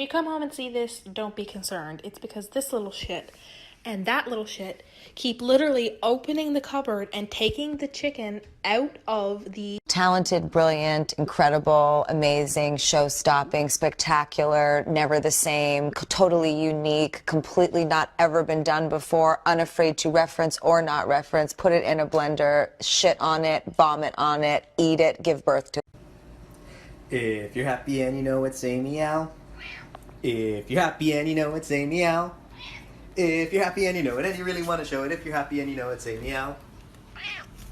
come home and see this, don't be concerned. It's because this little shit and that little shit keep literally opening the cupboard and taking the chicken out of the... Talented, brilliant, incredible, amazing, show-stopping, spectacular, never the same, totally unique, completely not ever been done before, unafraid to reference or not reference, put it in a blender, shit on it, vomit on it, eat it, give birth to it. If you're happy and you know it, say meow. If you're happy and you know it, say meow. If you're happy and you know it and you really want to show it, if you're happy and you know it, say meow.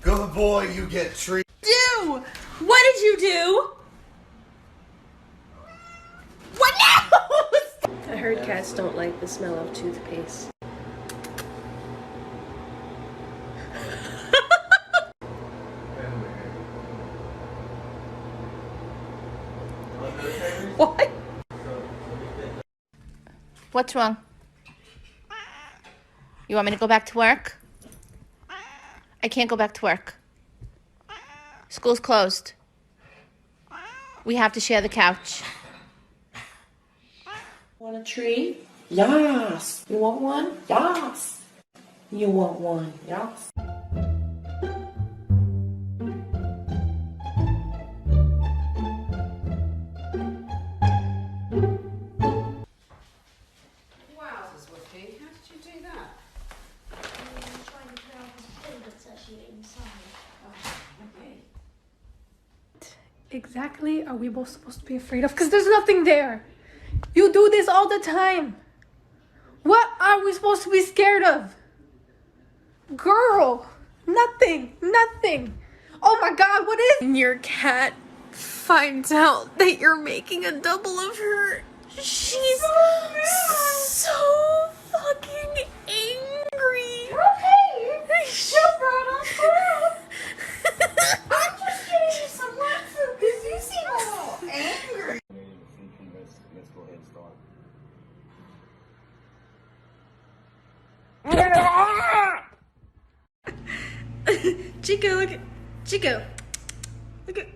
Good boy, you get treated. Do! What did you do? What now? I heard cats don't like the smell of toothpaste. What? What's wrong? You want me to go back to work? I can't go back to work. School's closed. We have to share the couch. Want a tree? Yes. You want one? Yes. You want one? Yes. Exactly are we both supposed to be afraid of? Because there's nothing there. You do this all the time. What are we supposed to be scared of? Girl, nothing. Oh my God, what is? When your cat finds out that you're making a double of her, she's so fucking angry. Okay, you brought us food. I'm just getting you some rat food because you seem a little angry. Let's go ahead and start. Chico, look at Chico. Look at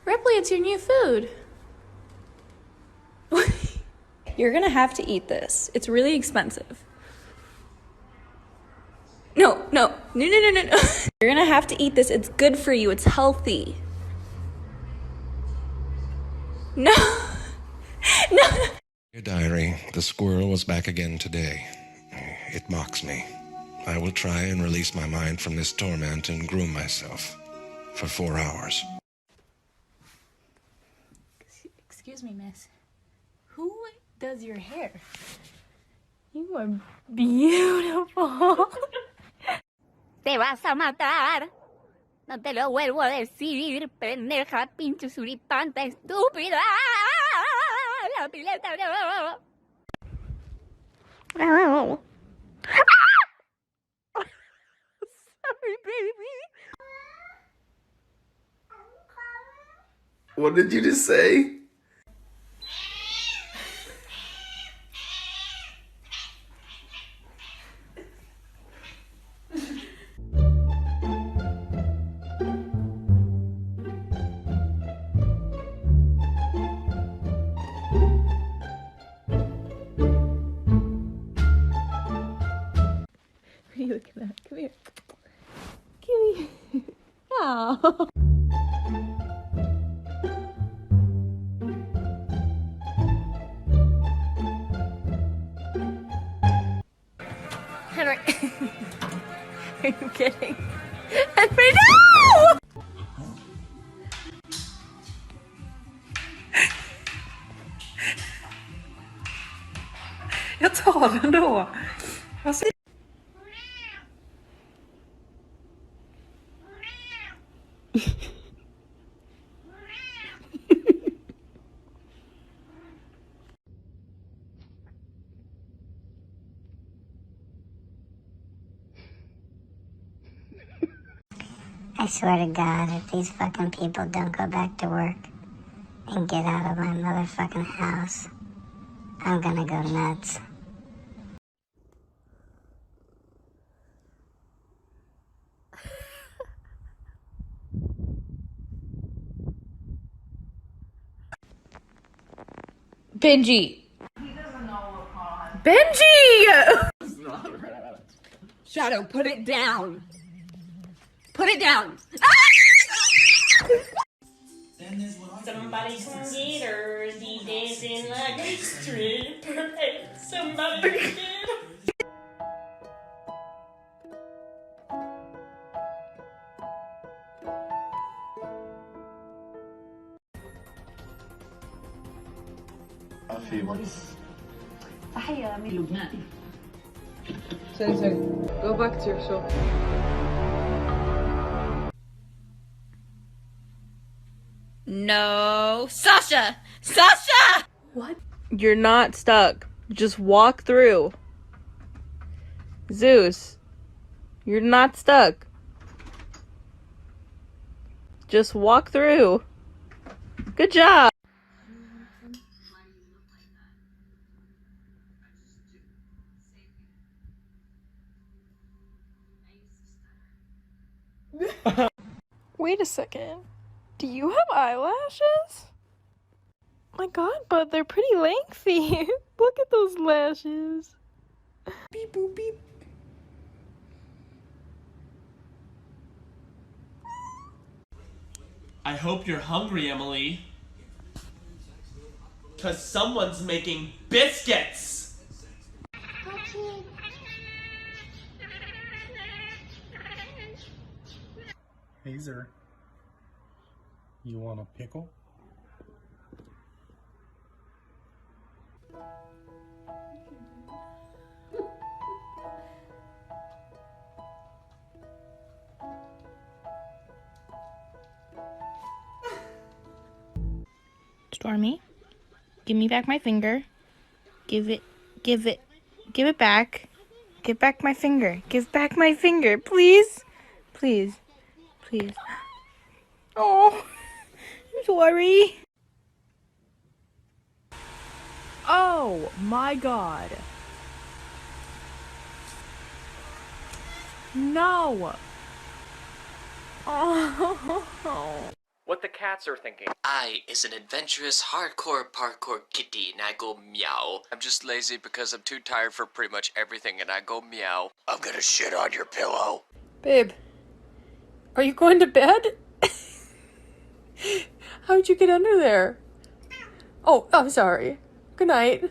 Ripley, it's your new food. You're gonna have to eat this. It's really expensive. No. You're gonna have to eat this. It's good for you. It's healthy. No. Dear diary, the squirrel was back again today. It mocks me. I will try and release my mind from this torment and groom myself for 4 hours. Excuse me, miss. Who does your hair? You are beautiful. Te vas a matar. No te lo vuelvo a decir, pendeja, pinche suripanta, estúpida. La pileta no. Sorry, baby. What did you just say? What are you looking at? Come here. Come here. Oh. Henry. Are you kidding? Henry, no! Jag tar den då. I swear to God, if these fucking people don't go back to work and get out of my motherfucking house, I'm gonna go nuts. Benji. Benji! Shadow, put it down. Put it down. Somebody come get her. She dancing like a stripper. Somebody come get her. Go back to your show. No. Sasha! Sasha! What? You're not stuck. Just walk through. Zeus, you're not stuck. Just walk through. Good job. Wait a second. Do you have eyelashes? My god, but they're pretty lengthy. Look at those lashes. Beep boop beep. I hope you're hungry, Emily. 'Cause someone's making biscuits! Hazer, you want a pickle? Stormy, give me back my finger. Give it back. Give back my finger. Give back my finger, please. Please. Please. Oh, I'm sorry. Oh my god. No. Oh. What the cats are thinking. I is an adventurous hardcore parkour kitty and I go meow. I'm just lazy because I'm too tired for pretty much everything and I go meow. I'm gonna shit on your pillow. Babe, are you going to bed? How'd you get under there? Oh, I'm sorry. Good night.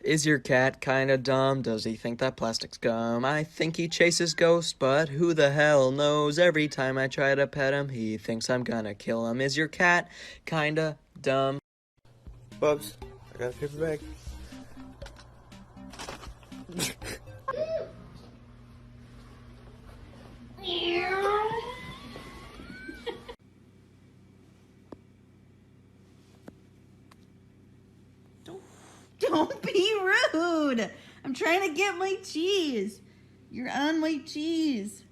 Is your cat kinda dumb? Does he think that plastic's gum? I think he chases ghosts, but who the hell knows? Every time I try to pet him, he thinks I'm gonna kill him. Is your cat kinda dumb? Bubs, I got a paper bag. Don't be rude. I'm trying to get my cheese. You're on my cheese.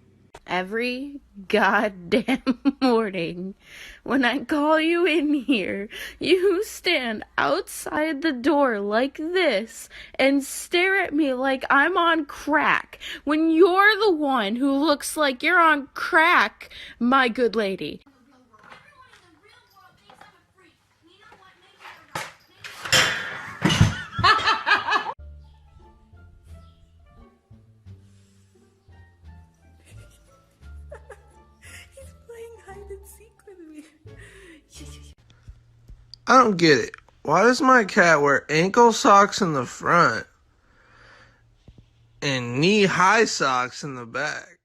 Every goddamn morning when I call you in here, you stand outside the door like this and stare at me like I'm on crack when you're the one who looks like you're on crack, my good lady. I don't get it. Why does my cat wear ankle socks in the front and knee-high socks in the back?